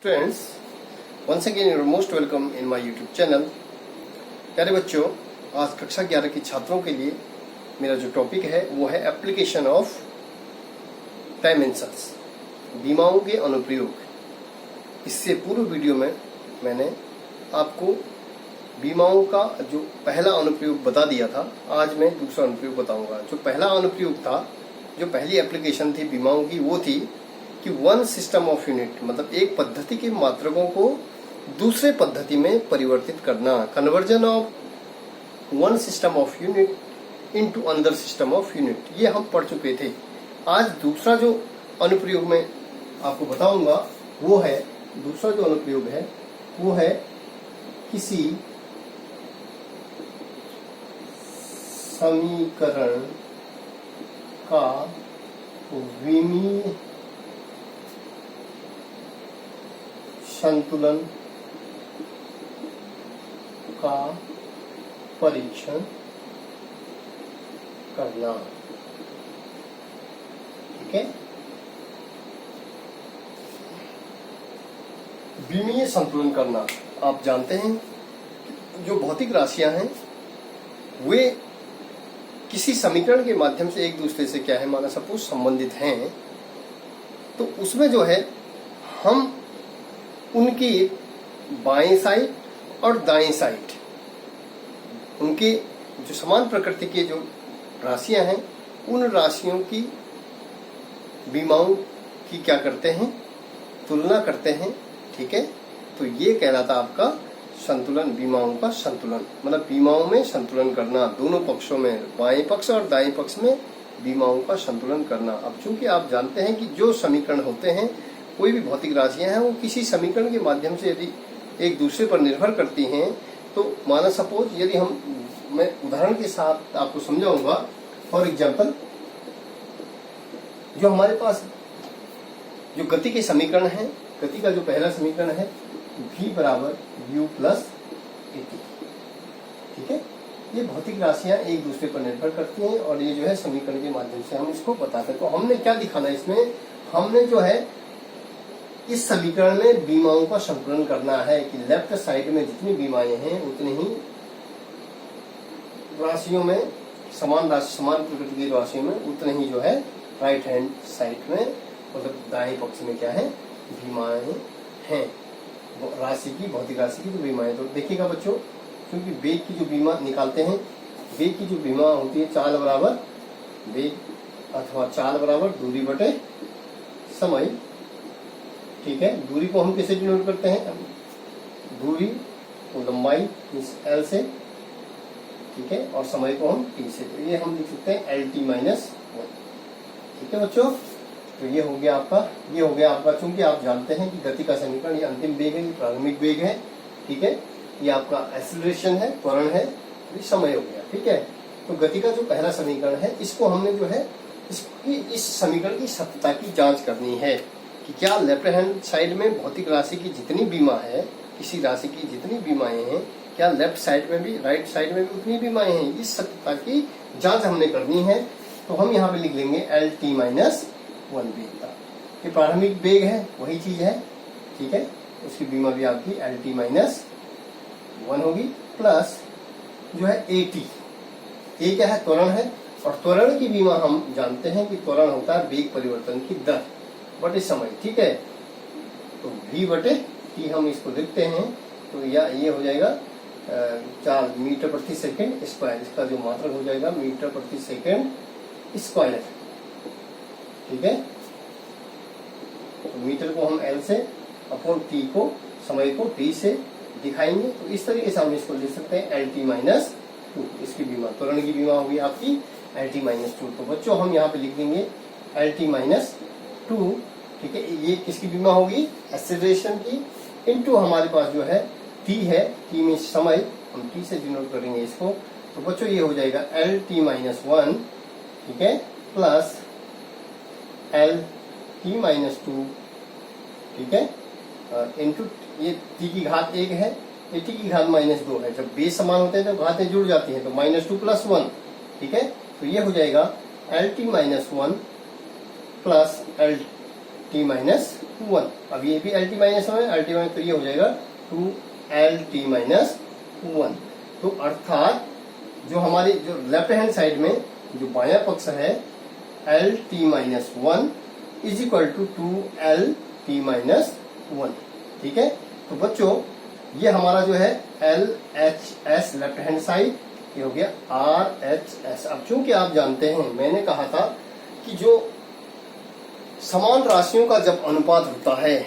Friends, once again you're most welcome in my YouTube channel. प्यारे बच्चों, आज कक्षा 11 के छात्रों के लिए मेरा जो टॉपिक है वो है एप्लीकेशन ऑफ डायमेंशंस, बीमाओं के अनुप्रयोग। इससे पूर्व वीडियो में मैंने आपको बीमाओं का जो पहला अनुप्रयोग बता दिया था। आज मैं दूसरा अनुप्रयोग बताऊंगा। जो पहला अनुप्रयोग था, जो पहली एप्लीकेशन थी बीमाओं की, वो थी कि वन सिस्टम ऑफ यूनिट, मतलब एक पद्धति के मात्रकों को दूसरे पद्धति में परिवर्तित करना, conversion of one system of unit into another system of unit, ये हम पढ़ चुके थे। आज दूसरा जो अनुप्रयोग मैं आपको बताऊंगा वो है, दूसरा जो अनुप्रयोग है वो है किसी समीकरण का विमीय संतुलन का परीक्षण करना। ठीक है, विमीय संतुलन करना। आप जानते हैं जो भौतिक राशियां हैं वे किसी समीकरण के माध्यम से एक दूसरे से क्या है, माना सपोज संबंधित हैं, तो उसमें जो है हम उनकी बाएं साइड और दाएं साइड, उनके जो समान प्रकृति के जो राशियां हैं उन राशियों की बीमाओं की क्या करते हैं, तुलना करते हैं। ठीक है, तो ये कहलाता आपका संतुलन, बीमाओं का संतुलन, मतलब बीमाओं में संतुलन करना, दोनों पक्षों में, बाएं पक्ष और दाएं पक्ष में बीमाओं का संतुलन करना। अब चूंकि आप जानते हैं कि जो समीकरण होते हैं, कोई भी भौतिक राशियां हैं, वो किसी समीकरण के माध्यम से यदि एक दूसरे पर निर्भर करती हैं, तो माना सपोज यदि मैं उदाहरण के साथ आपको समझाऊंगा। फॉर एग्जाम्पल, जो हमारे पास जो गति के समीकरण है, गति का जो पहला समीकरण है v बराबर u प्लस at। ठीक है, ये भौतिक राशियां एक दूसरे पर निर्भर करती हैं और ये जो है समीकरण के माध्यम से हम इसको बताते हैं। तो हमने क्या दिखाना है इसमें, हमने जो है इस समीकरण में बीमाओं का संतुलन करना है कि लेफ्ट साइड में जितनी बीमाएं हैं उतनी ही राशियों में, समान प्रकृति की राशियों में उतने ही जो है राइट हैंड साइड में, मतलब दाएं पक्ष में क्या है, बीमाएं हैं, राशि की, भौतिक राशि की जो बीमाएं। तो देखिएगा बच्चों, क्योंकि वेग की जो बीमा निकालते हैं, वेग की जो बीमा होती है चाल बराबर वेग अथवा चाल बराबर दूरी बटे समय। ठीक है, दूरी को हम कैसे डिनोट करते हैं, दूरी को लंबाई इस L से, ठीक है, और समय को हम T से, तो ये हम लिख सकते हैं LT माइनस 1। ठीक है बच्चों, तो ये हो गया आपका, चूंकि आप जानते हैं कि गति का समीकरण ये अंतिम वेग है, ये प्रारंभिक वेग है। ठीक है, ये आपका एक्सीलरेशन है, त्वरण है, ये समय हो गया। ठीक है, तो गति का जो पहला समीकरण है, इसको हमने जो है इस समीकरण की सत्यता की जांच करनी है कि क्या लेफ्ट हैंड साइड में भौतिक राशि की जितनी बीमा है, किसी राशि की जितनी बीमाएं हैं, क्या लेफ्ट साइड में भी, राइट साइड में भी उतनी बीमाएं हैं। इस सत्यता की जांच हमने करनी है। तो हम यहाँ पे लिख लेंगे LT माइनस 1 वेग का, ये प्रारंभिक वेग है, वही चीज है। ठीक है, उसकी बीमा भी आपकी LT माइनस 1 होगी, प्लस जो है AT, ये क्या है, त्वरण है, और त्वरण की बीमा हम जानते हैं कि त्वरण होता है वेग परिवर्तन की दर बटे समय। ठीक है, तो v बटे t हम इसको लिखते हैं, तो या ये हो जाएगा 4 मीटर प्रति सेकंड स्क्वायर, इसका जो मात्रक हो जाएगा मीटर प्रति सेकंड स्क्वायर। ठीक है, तो मीटर को हम L से अपॉन t को, समय को t से दिखाएंगे। तो इस तरीके से हम इसको लिख सकते हैं LT माइनस 2, इसकी बीमा, त्वरण की बीमा होगी आपकी LT माइनस 2। तो बच्चों हम यहाँ पे लिख देंगे LT माइनस 2। ठीक है, ये किसकी बीमा होगी, एक्सीलरेशन की, इनटू हमारे पास जो है t है, t में समय, हम t से डिनोट करेंगे इसको। तो बच्चों ये हो जाएगा LT माइनस 1, ठीक है, प्लस LT माइनस 2, ठीक है, इनटू ये t की घात 1 है, ये t की घात माइनस 2 है। जब बेस समान होते हैं तो घातें जुड़ जाती हैं, तो माइनस 2 प्लस 1। ठीक है, तो ये हो जाएगा LT minus 1 plus LT minus 1। अब ये भी LT माइनस 1 है, LT माइनस, तो ये हो जाएगा 2LT माइनस 1। तो अर्थात जो हमारी जो लेफ्ट हैंड साइड में जो बायां पक्ष है LT minus 1 is equal to 2LT minus 1। ठीक है, तो बच्चों ये हमारा जो है LHS लेफ्ट हैंड साइड, ये हो गया RHS। अब चूंकि आप जानते हैं, मैंने कहा था कि जो समान राशियों का जब अनुपात होता है,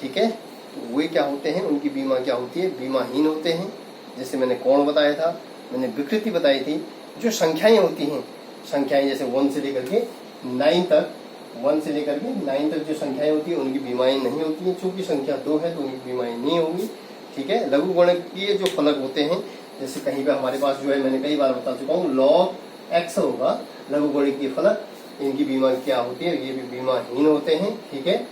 ठीक है, तो वे क्या होते हैं, उनकी बीमा क्या होती है, बीमाहीन होते हैं। जैसे मैंने कोण बताया था, मैंने विकृति बताई थी। जो संख्याएं होती हैं, संख्याएं जैसे 1 से लेकर के 9 तक, 1 से लेकर के 9 तक जो संख्याएं होती हैं उनकी बीमाएं नहीं होती हैं। चूंकि संख्या 2 है तो उनकी बीमाएं नहीं होंगी। ठीक है, लघु गणितीय जो फलक होते हैं, जैसे कहीं पे हमारे पास जो है, मैंने कई बार बता चुका हूँ, log x होगा लघु गणितीय फलक, इनकी बीमा क्या होती है, ये भी बीमाहीन होते हैं। ठीक है,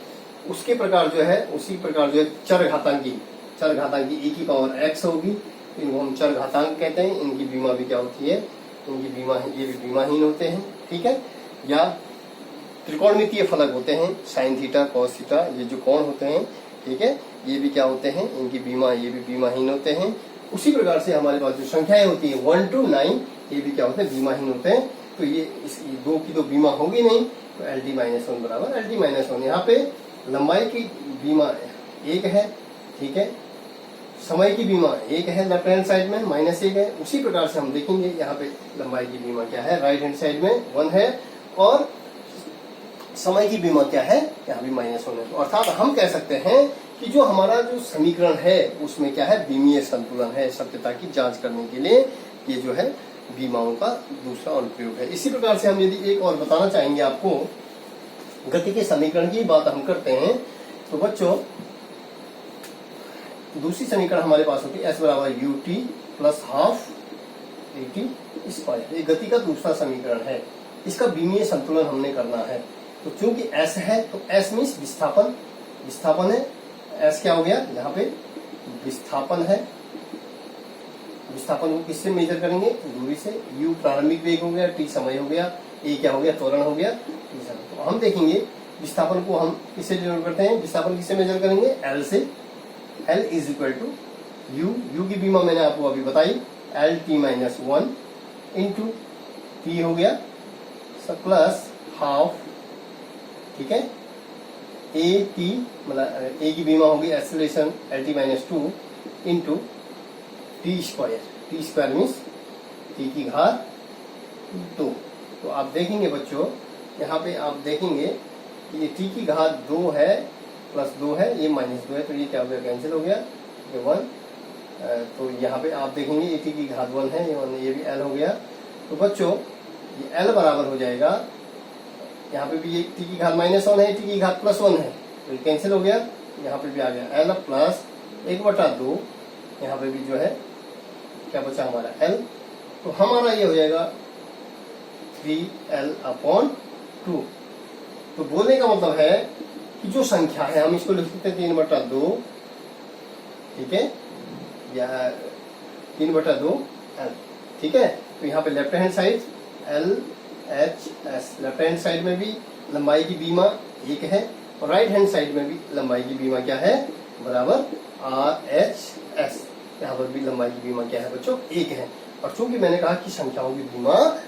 उसके प्रकार जो है, उसी प्रकार जो है चर घातांकी e की पावर x होगी, इनको हम चर घातांक कहते हैं। इनकी बीमा भी क्या होती है, इनकी बीमा, ये भी बीमाहीन होते हैं। ठीक है, या त्रिकोणमितीय फलक होते हैं, साइन थीटा, कॉस थीटा, ये जो कोण होते हैं, ठीक है, ये भी क्या होते हैं, इनकी बीमा, ये भी बीमाहीन होते हैं। उसी प्रकार से हमारे पास जो संख्याएं होती है 1 to 9, ये भी क्या होते हैं, बीमाहीन होते हैं। तो ये इस 2 की तो बीमा होगी नहीं, तो LT माइनस 1 बराबर LT माइनस 1। यहाँ पे लंबाई की बीमा 1 है, ठीक है, समय की बीमा 1 है, लेफ्ट हैंड साइड में -1 है। उसी प्रकार से हम देखेंगे यहाँ पे लंबाई की बीमा क्या है, राइट हैंड साइड में 1 है, और समय की बीमा क्या है, यहाँ भी -1 है। तो अर्थात हम कह सकते हैं कि जो हमारा जो समीकरण है उसमें क्या है, बीमीय संतुलन है। सत्यता की जांच करने के लिए ये जो है बीमाओं का दूसरा अनुप्रयोग है। इसी प्रकार से हम यदि एक और बताना चाहेंगे आपको, गति के समीकरण की बात हम करते हैं, तो बच्चों दूसरी समीकरण हमारे पास होती है S बराबर ut plus half at square. ये गति का दूसरा समीकरण है, इसका बीमीय संतुलन हमने करना है। तो चूंकि S है तो S मीन्स विस्थापन है। S क्या हो गया, यहाँ पे विस्थापन है। विस्थापन को किससे मेजर करेंगे, दूरी से। u प्रारंभिक वेग हो गया, t समय हो गया, a क्या हो गया, त्वरण हो गया, t समय। तो हम देखेंगे विस्थापन को हम किससे डिनोट करते हैं, विस्थापन किससे मेजर करेंगे, L से। L is equal to u की बीमा मैंने आपको अभी बताई, LT माइनस 1 इंटू t हो गया सब प्लस हाफ। ठीक है, AT मतलब A की बीमा होगी acceleration LT minus 2 into T square means t की घात 2। तो आप देखेंगे बच्चों, यहाँ पे आप देखेंगे कि ये t की घात 2 है, प्लस 2 है, ये -2 है, तो ये क्या हो गया, कैंसिल हो गया, ये 1। तो यहाँ पे आप देखेंगे ये t की घात 1 है, ये भी L हो गया। तो बच्चों ये L बराबर हो जाएगा, यहाँ पे भी ये t की घात -1 है, t की घात +1 है, तो ये कैंसिल हो गया। यहाँ पे भी आ गया L प्लस 1/2, यहाँ पे भी जो है क्या बचा हमारा L। तो हमारा ये हो जाएगा 3L/2। तो बोलने का मतलब है कि जो संख्या है हम इसको लिख सकते हैं 3/2, ठीक है, या 3/2L। ठीक है, तो यहाँ पे left hand side LHS, left hand side में भी लंबाई की बीमा 1 है, और राइट हैंड साइड में भी लंबाई की बीमा क्या है, बराबर RHS। यहाँ पर भी लंबाई की बीमा क्या है बच्चों, 1 है। और चूंकि मैंने कहा कि संख्याओं की बीमा,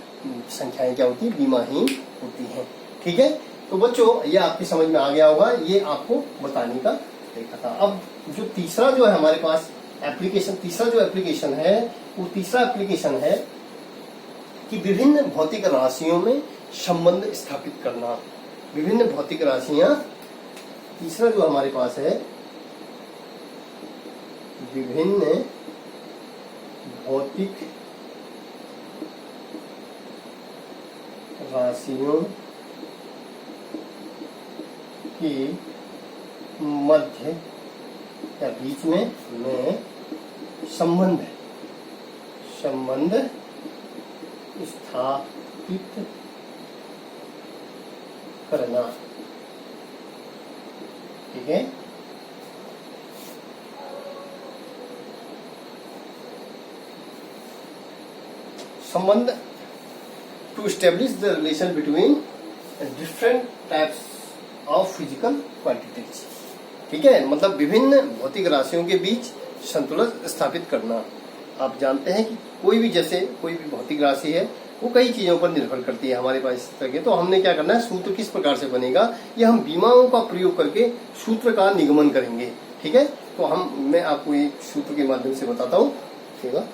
संख्याएं क्या होती है, बीमाहीन होती हैं। ठीक है, तो बच्चों ये आपकी समझ में आ गया होगा, ये आपको बताने का देखा था। अब जो तीसरा जो है हमारे पास एप्लीकेशन, तीसरा जो एप्लीकेशन है वो तीसरा एप्लीकेशन है कि विभिन्न भौतिक राशियों में संबंध स्थापित करना। विभिन्न भौतिक राशियां, तीसरा जो हमारे पास है, विभिन्न भौतिक राशियों की मध्य या बीच में संबंध स्थापित करना। ठीक है, संबंध, to establish the relation between different types of physical quantities. ठीक है, मतलब विभिन्न भौतिक राशियों के बीच संतुलन स्थापित करना। आप जानते हैं कि कोई भी भौतिक राशि है वो कई चीजों पर निर्भर करती है हमारे पास इस तरह के। तो हमने क्या करना है, सूत्र किस प्रकार से बनेगा, ये हम बीमाओं का प्रयोग करके सूत्र का निगमन करेंगे। ठीक है, तो मैं आपको एक सूत्र के माध्यम से बताता हूँ। ठीक है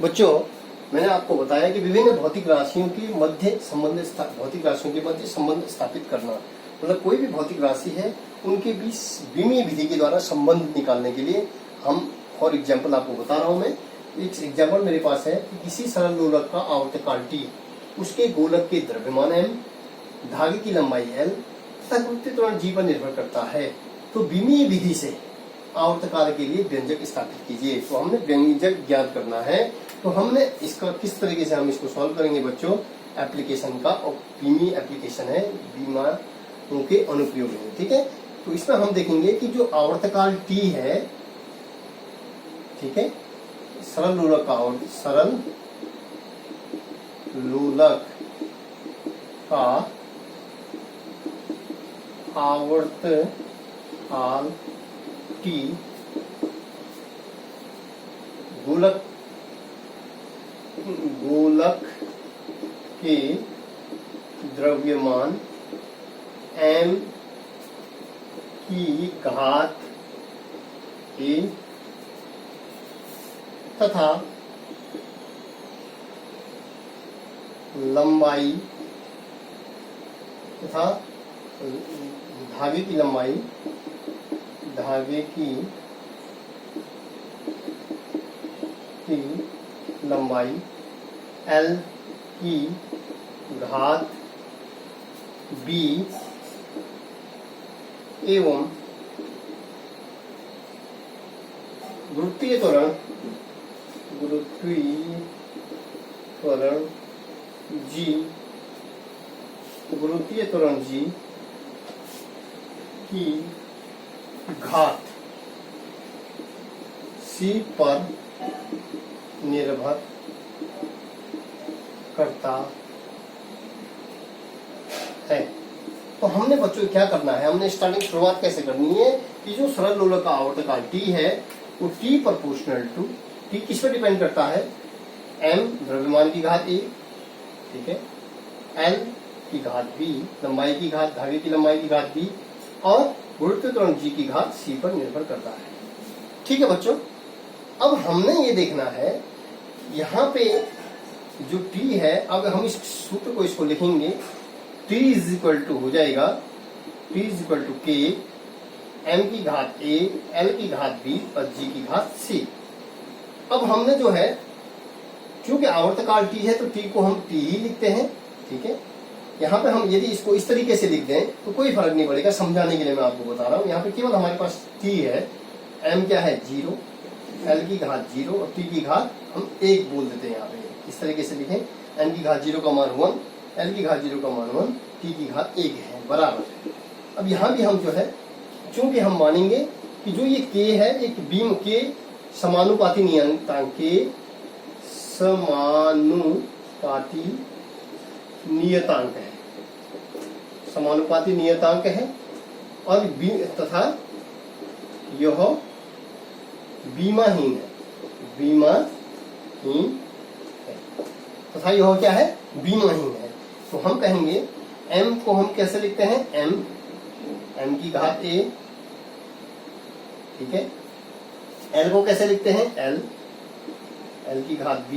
बच्चों, मैंने आपको बताया कि विभिन्न भौतिक राशियों के मध्य संबंध स्थापित करना, मतलब कोई भी भौतिक राशि है उनके बीच बीमीय विधि के द्वारा संबंध निकालने के लिए हम, फॉर एग्जाम्पल आपको बता रहा हूं मैं, एक एग्जाम्पल मेरे पास है कि किसी सरल लोलक का आवर्तकाल T, उसके गोलक के द्रव्यमान m, धागे की लंबाई L तथा गुरुत्वीय त्वरण G पर निर्भर करता है। तो बीमीय विधि से आवर्तकाल के लिए व्यंजक स्थापित कीजिए। तो हमने व्यंजक ज्ञात करना है, तो हमने इसका किस तरीके से हम इसको सॉल्व करेंगे बच्चों, एप्लीकेशन का, और बीमीय एप्लीकेशन है, बीमाओं के अनुप्रयोग है। ठीक है, तो इसमें हम देखेंगे कि जो आवर्तकाल T है, ठीक है, सरल लोलक का आवर्तकाल T, गोलक के द्रव्यमान m की घात a तथा लंबाई तथा धागे की लंबाई L की घात b एवं गुरुत्वीय त्वरण G की घात C पर निर्भर करता है। तो हमने बच्चों क्या करना है, हमने स्टार्टिंग शुरुआत कैसे करनी है कि जो सरल लोलक का आवर्तकाल T है वो T प्रोपोर्शनल टू, T किस पर डिपेंड करता है, m द्रव्यमान की घात a, ठीक है, L की घात b, लंबाई की घात, धागे की लंबाई की घात b, और गुरुत्वीय त्वरण G की घात C पर निर्भर करता है। ठीक है बच्चों, अब हमने ये देखना है यहाँ पे जो T है, अब हम इस सूत्र को इसको लिखेंगे, T इज इक्वल टू हो जाएगा T is equal to K, m की घात a, L की घात b और G की घात C। अब हमने जो है, क्योंकि आवर्तकाल T है तो T को हम T ही लिखते हैं। ठीक है, यहाँ पे हम यदि इसको इस तरीके से लिख दें तो कोई फर्क नहीं पड़ेगा, समझाने के लिए मैं आपको बता रहा हूँ। यहाँ पे केवल हमारे पास T है, m क्या है 0, L की घात 0 और T की घात हम 1 बोल देते हैं। यहाँ पे इस तरीके से लिखें, m की घात 0 का मान 1, L की घात 0 का मान 1, T की घात 1 है, बराबर है। अब यहाँ भी हम जो है, चूंकि हम मानेंगे कि जो ये K है एक बीम के समानुपाती नियतांक है, समानुपाती नियतांक है, और तथा यह बीमाहीन है, तथा यह क्या है, बीमाहीन है। तो हम कहेंगे m को हम कैसे लिखते हैं, m की घात a, ठीक है, L को कैसे लिखते हैं, L की घात b,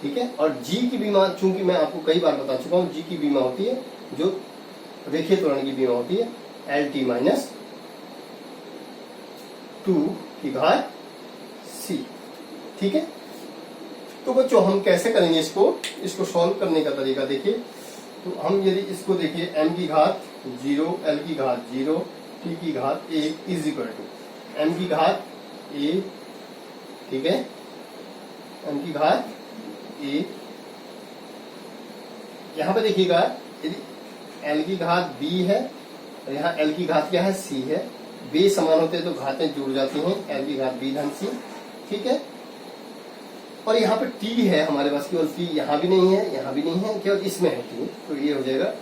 ठीक है, और G की बीमा, चूंकि मैं आपको कई बार बता चुका हूं, G की बीमा होती है जो रेखीय त्वरण की बीमा होती है, LT माइनस 2 की घात C। ठीक है, तो बच्चों हम कैसे करेंगे इसको सॉल्व करने का तरीका देखिए। तो हम यदि इसको देखिए, m की घात 0, L की घात 0, T की घात 1 इज इक्वल टू m की घात a, ठीक है, m की घात a, यहाँ पे देखिएगा यदि L की घात b है और यहाँ L की घात क्या है, c है, बेस समान होते हैं तो घातें जुड़ जाती हैं, L की घात b धन c। ठीक है, और यहाँ पे टी है हमारे पास, केवल टी यहाँ भी नहीं है, यहाँ भी नहीं है, केवल इसमें है टी, तो ये हो जाएगा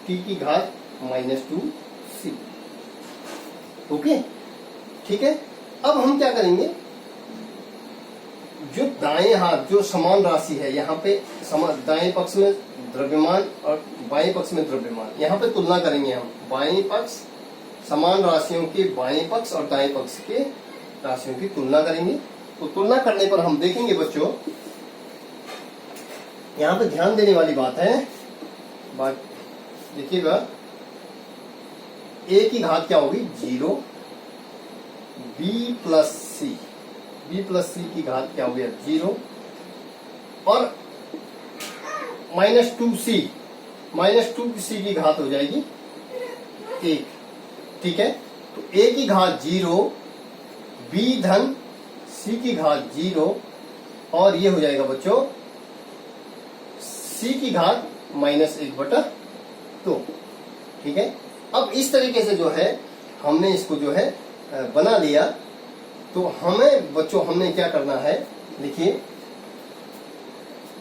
टी की घात -2c। ओके, ठीक है। अब हम क्या करेंगे, जो दाएं हाथ जो समान राशि है, यहाँ पे दाएं पक्ष में द्रव्यमान और बाएं पक्ष में द्रव्यमान, यहाँ पे तुलना करेंगे हम। बाएं पक्ष समान राशियों के बाएं पक्ष और दाएं पक्ष के राशियों की तुलना करेंगे। तो तुलना करने पर हम देखेंगे बच्चों, यहाँ पे ध्यान देने वाली बात है, बात देखिएगा, a की घात क्या होगी 0, b प्लस c की घात क्या होगी 0, और -2c की घात हो जाएगी 1। ठीक है, तो a की घात 0, b धन c की घात 0, और ये हो जाएगा बच्चों c की घात -1/2। ठीक है, अब इस तरीके से जो है हमने इसको जो है बना लिया। तो हमें बच्चों हमने क्या करना है, देखिए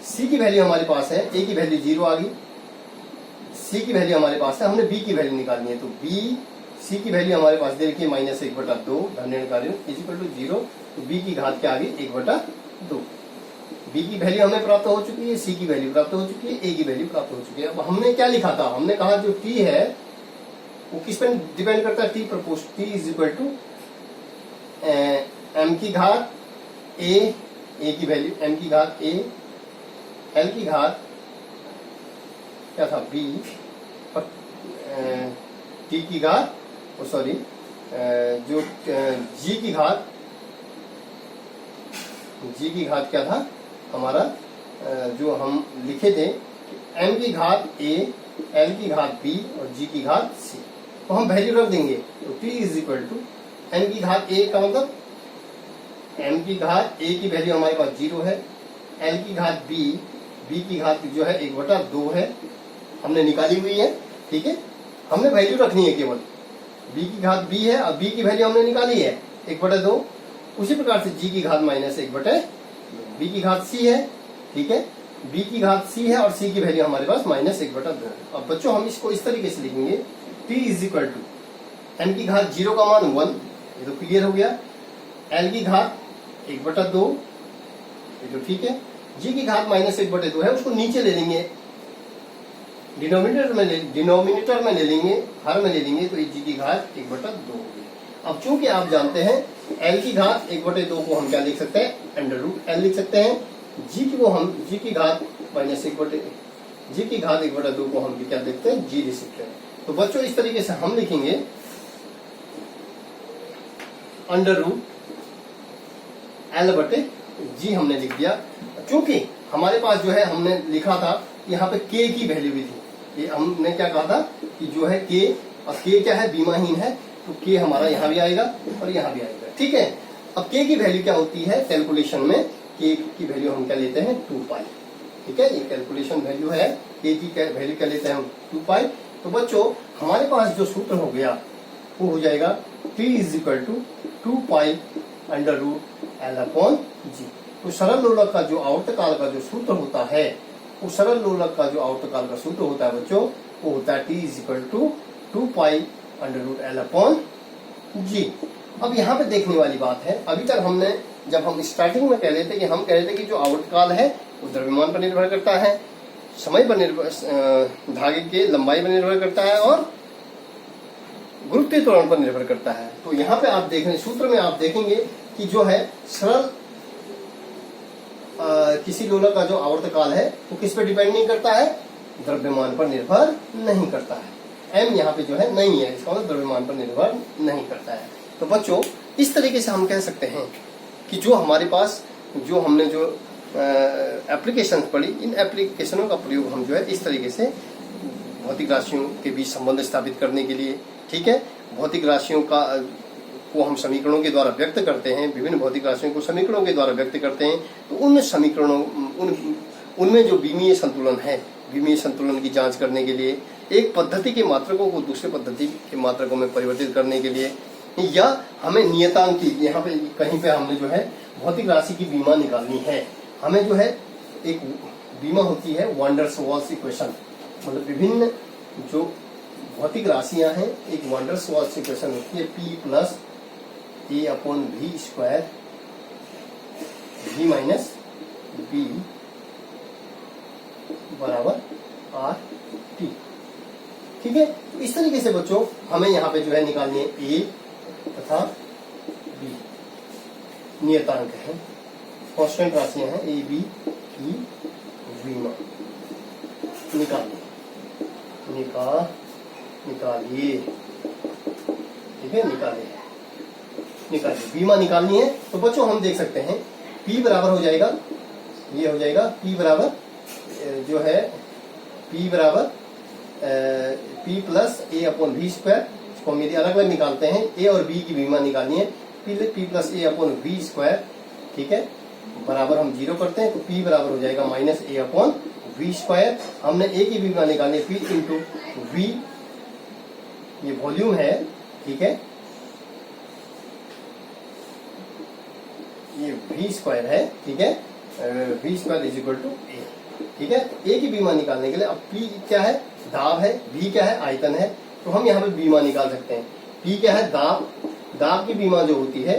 c की वैल्यू हमारे पास है, a की वैल्यू 0 आ गई, c की वैल्यू हमारे पास है, हमने b की वैल्यू निकालनी है। तो c की वैल्यू हमारे पास दे रखी है -1/2 धन्य कार्य = 0, तो b की घात क्या आ गई 1/2। b की वैल्यू हमें प्राप्त हो चुकी है, c की वैल्यू प्राप्त हो चुकी है, a की वैल्यू प्राप्त हो चुकी है। अब हमने क्या लिखा था, हमने कहा जो t है वो किस पर डिपेंड करता है, t = m की घात a की वैल्यू m की घात a, l की घात क्या था b, और t की घात जो g की घात क्या था हमारा, जो हम लिखे थे m की घात a, l की घात b और g की घात c। तो हम वैल्यू रख देंगे। तो t m की घात a का मतलब m की घात a की वैल्यू हमारे पास 0 है, l की घात b की घात जो है 1/2 है, हमने निकाली हुई है। ठीक है, हमने वैल्यू रखनी है, केवल b की घात b है और b की वैल्यू हमने निकाली है 1/2। उसी प्रकार से g की घात -1/2, b की घात c है। ठीक है, b की घात c है और c की वैल्यू हमारे पास -1/2 है। अब बच्चों हम इसको इस तरीके से लिखेंगे, t = m की घात 0 का मान 1, ये तो क्लियर हो गया, l की घात 1/2, ये तो ठीक है, g की घात -1/2 है, उसको नीचे ले लेंगे, डिनोमिनेटर में ले लेंगे, हर में ले लेंगे, तो g की घात 1/2 होगी। अब चूंकि आप जानते हैं l की घात 1/2 को हम क्या लिख सकते हैं, √l लिख सकते हैं, g की घात 1/2 को हम क्या लिखते हैं, g लिख सकते हैं। तो बच्चों इस तरीके से हम लिखेंगे √l/g हमने लिख दिया। क्योंकि हमारे पास जो है हमने लिखा था यहाँ पे k की वैल्यू भी थी, ये हमने क्या कहा था कि जो है k, और k क्या है, बीमाहीन है, तो k हमारा यहाँ भी आएगा और यहाँ भी आएगा। ठीक है, अब k की वैल्यू क्या होती है कैलकुलेशन में, k की वैल्यू हम क्या लेते हैं 2π। ठीक है, ये कैलकुलेशन वैल्यू है, k की वैल्यू क्या लेते हैं हम 2π। तो बच्चों हमारे पास जो सूत्र हो गया वो हो जाएगा t = 2π √l/g। तो सरल लोलक का जो आवर्तकाल का जो सूत्र होता है, वो सरल लोलक का जो आवर्तकाल का सूत्र होता है बच्चों, वो होता है t = 2π √l/g। अब यहाँ पे देखने वाली बात है, अभी तक हमने जब हम स्टार्टिंग में कह रहे थे कि हम कह रहे थे कि जो आवर्तकाल है वो द्रव्यमान पर निर्भर करता है, समय पर निर्भर, धागे के लंबाई पर निर्भर करता है और गुरुत्वीय त्वरण पर निर्भर करता है। तो यहाँ पे आप देख रहे सूत्र में आप देखेंगे कि जो है सरल किसी लोलक का जो आवर्तकाल है वो किस पे डिपेंड नहीं करता है, द्रव्यमान पर निर्भर नहीं करता है। m यहाँ पे जो है नहीं है, इसका मतलब द्रव्यमान पर निर्भर नहीं करता है। तो बच्चों इस तरीके से हम कह सकते हैं कि जो हमारे पास जो हमने जो एप्लीकेशन पढ़ी, इन एप्लीकेशनों का प्रयोग हम जो है इस तरीके से भौतिक राशियों के बीच संबंध स्थापित करने के लिए, ठीक है, भौतिक राशियों को हम समीकरणों के द्वारा व्यक्त करते हैं, विभिन्न भौतिक राशियों को समीकरणों के द्वारा व्यक्त करते हैं। तो उन समीकरणों उनमें जो विमीय संतुलन है, विमीय संतुलन की जांच करने के लिए, एक पद्धति के मात्रकों को दूसरे पद्धति के मात्रकों में परिवर्तित करने के लिए, या हमें नियतांक की, यहाँ पे कहीं पे हमने जो है भौतिक राशि की बीमा निकालनी है। हमें जो है एक बीमा होती है वॉन्डरस-वॉल्स इक्वेशन, मतलब विभिन्न जो भौतिक राशियां हैं एक वॉन्डरस-वॉल्स इक्वेशन होती है P plus A upon V square V minus B बराबर RT। ठीक है, तो इस तरीके से बच्चों हमें यहाँ पे जो है निकालनी है A तथा B, नियतांक है, कांस्टेंट राशियां हैं A B की बीमा निकालिए। ठीक है, निकालिए बीमा निकालनी है। तो बच्चों हम देख सकते हैं P बराबर हो जाएगा, ये हो जाएगा P बराबर जो है P बराबर P plus A upon V square. इसको हम यदि अलग अलग निकालते हैं, A और B की बीमा निकालनी है, P plus A upon V square. ठीक है, बराबर हम 0 करते हैं तो P बराबर हो जाएगा minus A upon V square. हमने A की बीमा निकालनी है P इंटू V, ये वॉल्यूम है। ठीक है, ये V स्क्वायर है। ठीक है, V square is equal to A। ठीक है, A की बीमा निकालने के लिए अब P क्या है, दाब है, V क्या है, आयतन है, तो हम यहाँ पे बीमा निकाल सकते हैं। P क्या है, दाब की बीमा जो होती है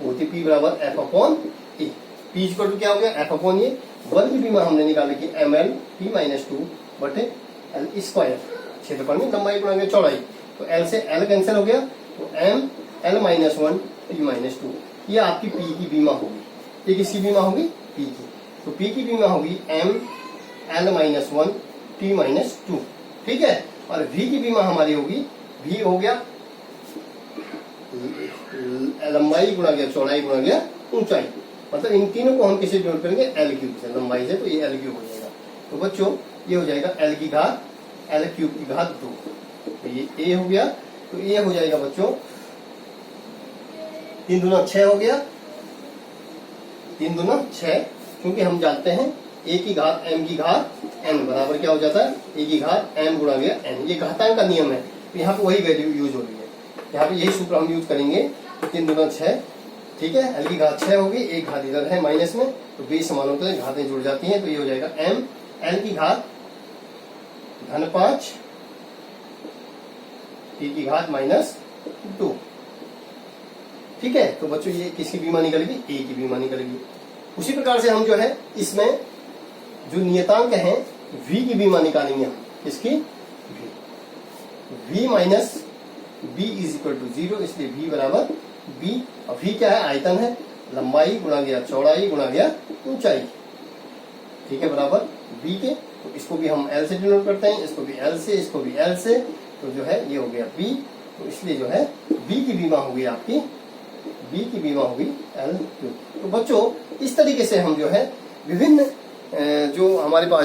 वो होती है P बराबर F upon E। P equal to क्या हो गया, F अपॉन ये। बल की बीमा हमने निकाली कि ml P माइनस 2 बटे L स्क्वायर, क्षेत्रफल में लंबाई गुणा चौड़ाई, तो L से L कैंसिल हो गया, तो M L minus 1 P minus 2, ये आपकी P की बीमा होगी। ये किसकी बीमा होगी, P की। तो P की बीमा होगी M L minus 1 T minus 2। ठीक है, और V की बीमा हमारी होगी, V हो गया लंबाई गुणा गया चौड़ाई गुणा गया ऊंचाई, मतलब इन तीनों को हम किसे जोड़ करेंगे, L क्यूब से, लंबाई से, तो ये L क्यूब हो जाएगा। तो बच्चों ये हो जाएगा L की घात L क्यूब की घात 2, तो ये A हो गया। तो ये हो जाएगा बच्चों 3 दूना 6 हो गया, 3 दूना 6, क्योंकि हम जानते हैं A की घात M की घात N बराबर क्या हो जाता है, A की घात M गुणा गया N, ये घातांक का नियम है। तो यहाँ पे वही वैल्यू यूज हो रही है, यहाँ पे यही सूत्र हम यूज करेंगे। 3 दूना 6, ठीक है, L की घात 6 होगी, एक घात इधर है माइनस में, तो 20 समान होते हैं, घातें जुड़ जाती हैं, तो ये हो जाएगा M L की घात धन 5 T की घात माइनस 2। ठीक है, तो बच्चों ये किसकी बीमा निकलेगी, A की बीमा निकलेगी। उसी प्रकार से हम जो है इसमें जो नियतांक हैं V की बीमा निकालेंगे हम, इसकी V minus B is equal to 0, इसलिए V बराबर B। और V क्या है, आयतन है, लंबाई गुणा गया चौड़ाई गुणा गया ऊंचाई। ठीक है, बराबर B के, तो इसको भी हम L से डिनोट करते हैं, इसको भी L से, इसको भी L से, तो जो है ये हो गया B। तो इसलिए जो है B की बीमा होगी आपकी, B की बीमा होगी L क्यूब। तो बच्चों इस तरीके से हम जो है विभिन्न जो हमारे पास